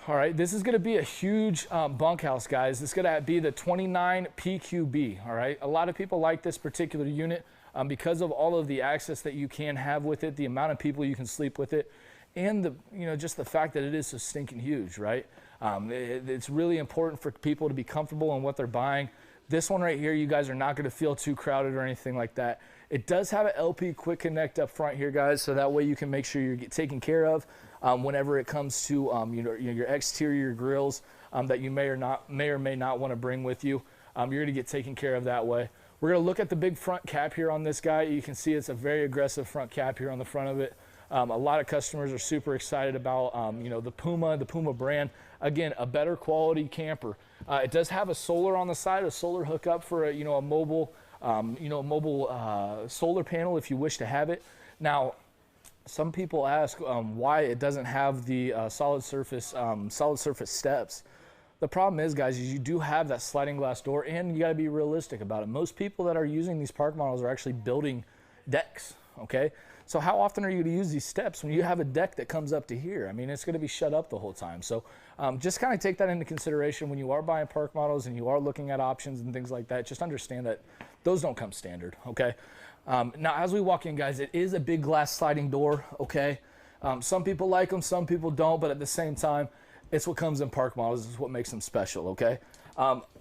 All right, this is gonna be a huge bunkhouse, guys. This is gonna be the 29 PQB, all right? A lot of people like this particular unit because of all of the access that you can have with it, the amount of people you can sleep with it, and just the fact that it is so stinking huge, right? It's really important for people to be comfortable in what they're buying. This one right here, you guys are not gonna feel too crowded or anything like that. It does have an LP quick connect up front here, guys, so that way you can make sure you're taken care of whenever it comes to your exterior grills that you may or may not want to bring with you. You're going to get taken care of that way. We're going to look at the big front cap here on this guy. You can see it's a very aggressive front cap here on the front of it. A lot of customers are super excited about the Puma brand. Again, a better quality camper. It does have a solar on the side, a solar hookup for a mobile solar panel if you wish to have it. Now, some people ask why it doesn't have the solid surface steps. The problem is, guys, is you do have that sliding glass door, and you got to be realistic about it. Most people that are using these park models are actually building decks, okay? So how often are you going to use these steps when you have a deck that comes up to here? I mean, it's going to be shut up the whole time. So just kind of take that into consideration when you are buying park models and you are looking at options and things like that. Just understand that those don't come standard, okay? Now, as we walk in, guys, it is a big glass sliding door, okay? Some people like them, some people don't, but at the same time, it's what comes in park models. It's what makes them special, okay?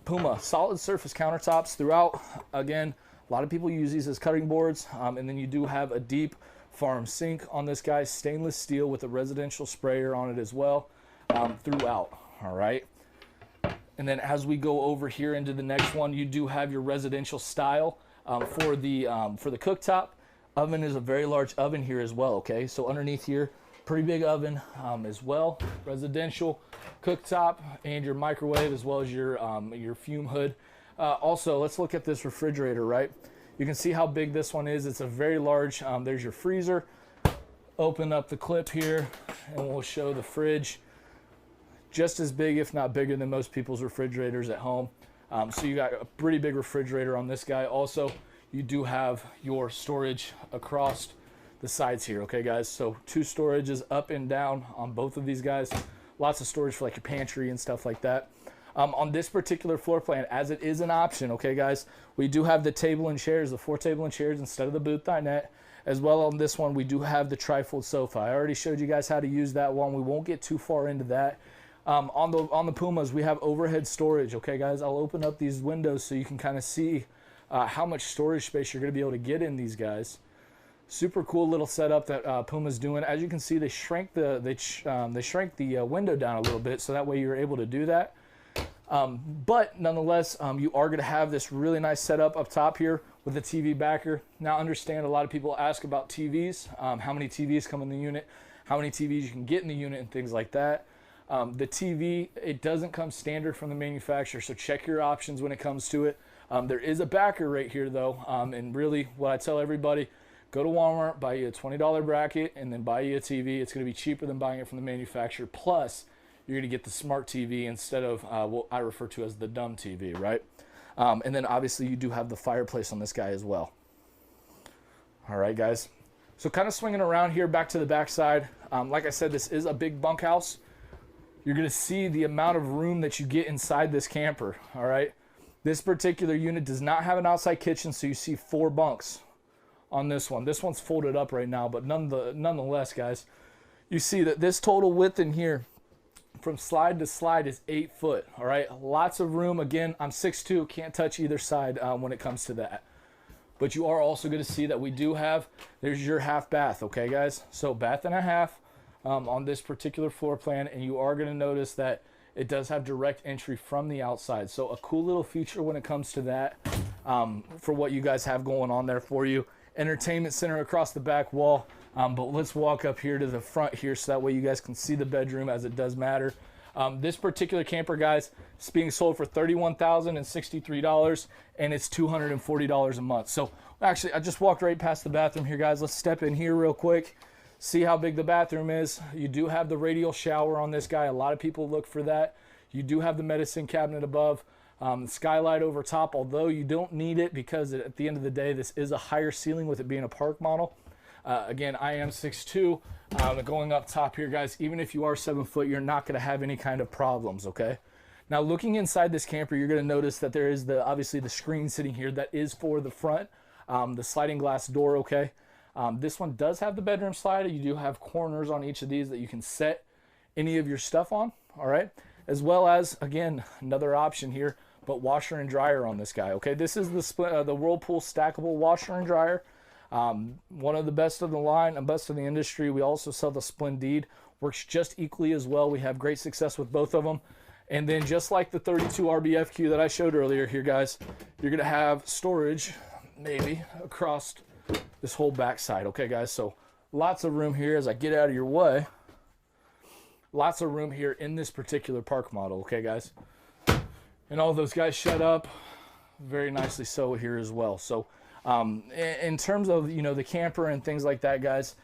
Puma, solid surface countertops throughout. Again, a lot of people use these as cutting boards, and then you do have a deep farm sink on this guy, stainless steel with a residential sprayer on it as well throughout, all right? And then as we go over here into the next one, you do have your residential style. For the cooktop, oven is a very large oven here as well, okay? So underneath here, pretty big oven as well, residential cooktop, and your microwave as well as your fume hood. Also, let's look at this refrigerator, right? You can see how big this one is. It's a very large, there's your freezer. Open up the clip here, and we'll show the fridge. Just as big, if not bigger than most people's refrigerators at home. So you got a pretty big refrigerator on this guy. Also, you do have your storage across the sides here, okay, guys? So 2 storages up and down on both of these guys. Lots of storage for like your pantry and stuff like that. On this particular floor plan, as it is an option, okay, guys, we do have the table and chairs, the 4 table and chairs instead of the booth dinette. As well on this one, we do have the trifold sofa. I already showed you guys how to use that one. We won't get too far into that. On the Pumas, we have overhead storage, okay, guys? I'll open up these windows so you can kind of see how much storage space you're going to be able to get in these guys. Super cool little setup that Puma's doing. As you can see, they shrank the window down a little bit, so that way you're able to do that. But nonetheless, you are going to have this really nice setup up top here with the TV backer. Now, understand a lot of people ask about TVs, how many TVs come in the unit, how many TVs you can get in the unit, and things like that. The TV, it doesn't come standard from the manufacturer, so check your options when it comes to it. There is a backer right here, though, and really what I tell everybody, go to Walmart, buy you a $20 bracket, and then buy you a TV. It's going to be cheaper than buying it from the manufacturer, plus you're going to get the smart TV instead of what I refer to as the dumb TV, right? And then obviously you do have the fireplace on this guy as well. All right, guys. So kind of swinging around here back to the back side. Like I said, this is a big bunkhouse. You're going to see the amount of room that you get inside this camper, all right? This particular unit does not have an outside kitchen, so you see 4 bunks on this one. This one's folded up right now, but nonetheless, guys, you see that this total width in here from slide to slide is 8 foot, all right? Lots of room. Again, I'm 6'2", can't touch either side when it comes to that. But you are also going to see that we do have, there's your half bath, okay, guys? So bath and a half. On this particular floor plan, and you are going to notice that it does have direct entry from the outside. So a cool little feature when it comes to that for what you guys have going on there for you. Entertainment center across the back wall. But let's walk up here to the front here so that way you guys can see the bedroom, as it does matter. This particular camper, guys, is being sold for $31,063, and it's $240 a month. So actually, I just walked right past the bathroom here, guys. Let's step in here real quick, see how big the bathroom is. You do have the radial shower on this guy. A lot of people look for that. You do have the medicine cabinet above, skylight over top, although you don't need it because at the end of the day, this is a higher ceiling with it being a Park model. Again, I am 6'2", going up top here, guys. Even if you are 7 foot, you're not going to have any kind of problems, okay? Now, looking inside this camper, you're going to notice that there is obviously the screen sitting here that is for the front, the sliding glass door, okay? This one does have the bedroom slider. You do have corners on each of these that you can set any of your stuff on, all right? As well as, again, another option here, but washer and dryer on this guy, okay? This is the Whirlpool stackable washer and dryer. One of the best of the line and best of the industry. We also sell the Splendide, works just equally as well. We have great success with both of them. And then just like the 32 RBFQ that I showed earlier here, guys, you're going to have storage maybe across this whole back side. Okay, guys, so lots of room here as I get out of your way. Lots of room here in this particular Park model. Okay, guys, and all those guys shut up very nicely so here as well. So in terms of, you know, the camper and things like that, guys,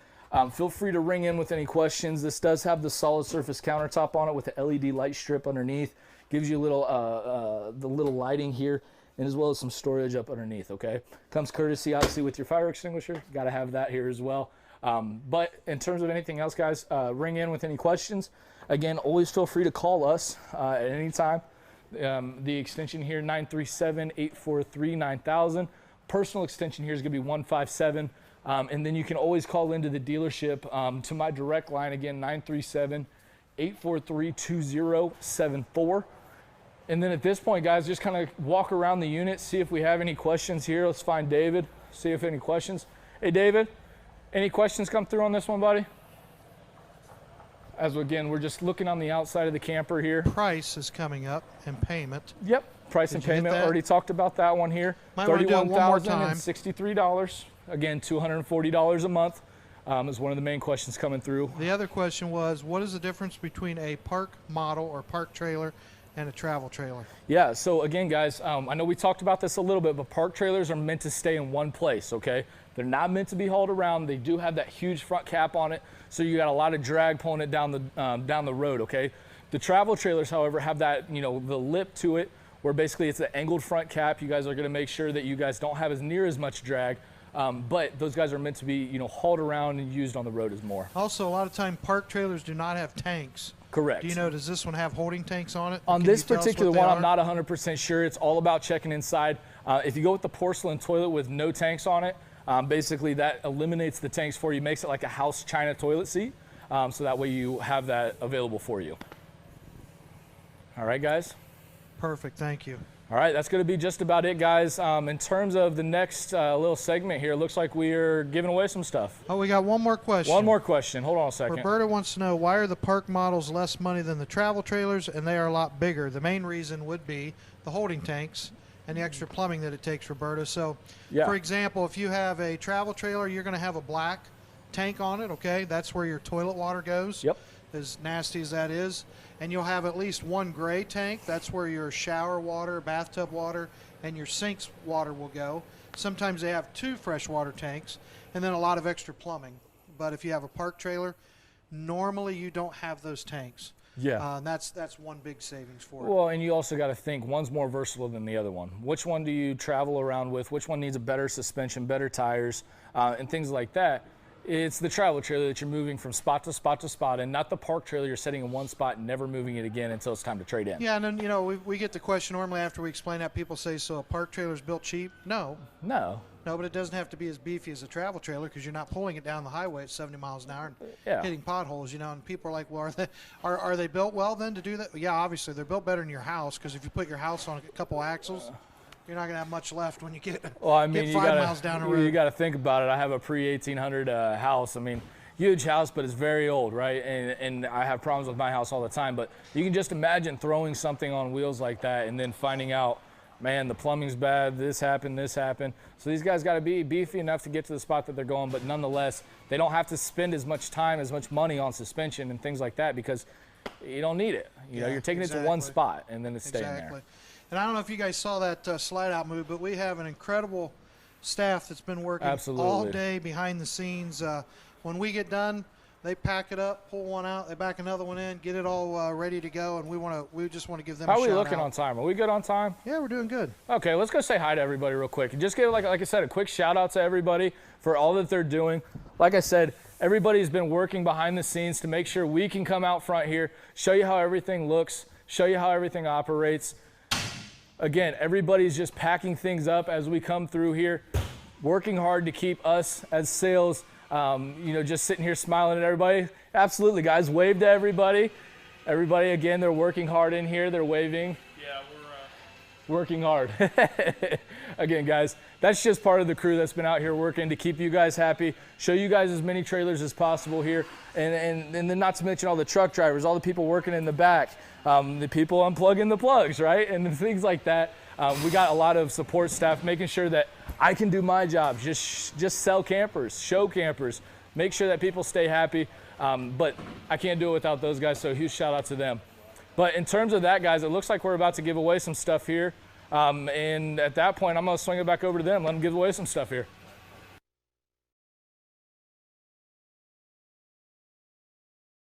feel free to ring in with any questions. This does have the solid surface countertop on it with the LED light strip underneath. Gives you a little the little lighting here, and as well as some storage up underneath, okay? Comes courtesy, obviously, with your fire extinguisher. Got to have that here as well. But in terms of anything else, guys, ring in with any questions. Again, always feel free to call us at any time. The extension here, 937-843-9000. Personal extension here is going to be 157. And then you can always call into the dealership to my direct line, again, 937-843-2074. And then at this point, guys, just kind of walk around the unit, see if we have any questions here. Let's find David, see if any questions. Hey, David, any questions come through on this one, buddy? As again, we're just looking on the outside of the camper here. Price is coming up and payment. Yep, price and payment. Already talked about that one here. $31,063. Again, $240 a month is one of the main questions coming through. The other question was, what is the difference between a Park model or Park trailer and a travel trailer? Yeah, so again, guys, I know we talked about this a little bit, but Park trailers are meant to stay in one place, okay? They're not meant to be hauled around. They do have that huge front cap on it, so you got a lot of drag pulling it down the road, okay? The travel trailers, however, have that, you know, the lip to it, where basically it's an angled front cap. You guys are going to make sure that you guys don't have as near as much drag, but those guys are meant to be, you know, hauled around and used on the road as more. Also, a lot of time Park trailers do not have tanks. Correct. Do you know, does this one have holding tanks on it? On this particular one, I'm not 100% sure. It's all about checking inside. If you go with the porcelain toilet with no tanks on it, basically that eliminates the tanks for you, makes it like a house china toilet seat, so that way you have that available for you. All right, guys? Perfect, thank you. All right, that's going to be just about it, guys. In terms of the next little segment here, it looks like we are giving away some stuff. Oh, we got one more question. One more question. Hold on a second. Roberta wants to know, why are the Park models less money than the travel trailers, and they are a lot bigger? The main reason would be the holding tanks and the extra plumbing that it takes, Roberta. So, yeah. For example, if you have a travel trailer, you're going to have a black tank on it, okay? That's where your toilet water goes. Yep. As nasty as that is. And you'll have at least one gray tank. That's where your shower water, bathtub water, and your sinks water will go. Sometimes they have two freshwater tanks, and then a lot of extra plumbing. But if you have a Park trailer, normally you don't have those tanks. Yeah. That's one big savings for it. Well, and you also got to think, one's more versatile than the other one. Which one do you travel around with? Which one needs a better suspension, better tires, and things like that? It's the travel trailer that you're moving from spot to spot to spot, and not the Park trailer you're setting in one spot and never moving it again until it's time to trade in. Yeah, and then, you know, we get the question normally after we explain that. People say, so a Park trailer's built cheap? No. No. No, but it doesn't have to be as beefy as a travel trailer, because you're not pulling it down the highway at 70 miles an hour and hitting potholes, you know, and people are like, well, are they built well then to do that? Yeah, obviously, they're built better than your house, because if you put your house on a couple axles, you're not going to have much left when you get, get 5 miles down the road. You got to think about it. I have a pre-1800 house. I mean, huge house, but it's very old, right? And I have problems with my house all the time. But you can just imagine throwing something on wheels like that and then finding out man, the plumbing's bad, this happened. So these guys got to be beefy enough to get to the spot that they're going, but nonetheless, they don't have to spend as much time, as much money on suspension and things like that because you don't need it. You know, you're taking it to one spot and then it's staying there. And I don't know if you guys saw that slide out move, but we have an incredible staff that's been working all day behind the scenes. When we get done, they pack it up, pull one out, they back another one in, get it all ready to go, and we just want to give them a shout out. How are we looking on time? Are we good on time? Yeah, we're doing good. Okay, let's go say hi to everybody real quick. And just give, like I said, a quick shout out to everybody for all that they're doing. Like I said, everybody's been working behind the scenes to make sure we can come out front here, show you how everything looks, show you how everything operates. Again, everybody's just packing things up as we come through here, working hard to keep us as sales, you know, just sitting here smiling at everybody. Absolutely, guys. Wave to everybody. Everybody, again, they're working hard in here. They're waving. Yeah, we're working hard. Again, guys, that's just part of the crew that's been out here working to keep you guys happy, show you guys as many trailers as possible here, and then not to mention all the truck drivers, all the people working in the back, the people unplugging the plugs, right, and things like that. We got a lot of support staff making sure that I can do my job, just sell campers, show campers, make sure that people stay happy, but I can't do it without those guys, so a huge shout out to them. But in terms of that, guys, it looks like we're about to give away some stuff here. And at that point, I'm going to swing it back over to them, let them give away some stuff here.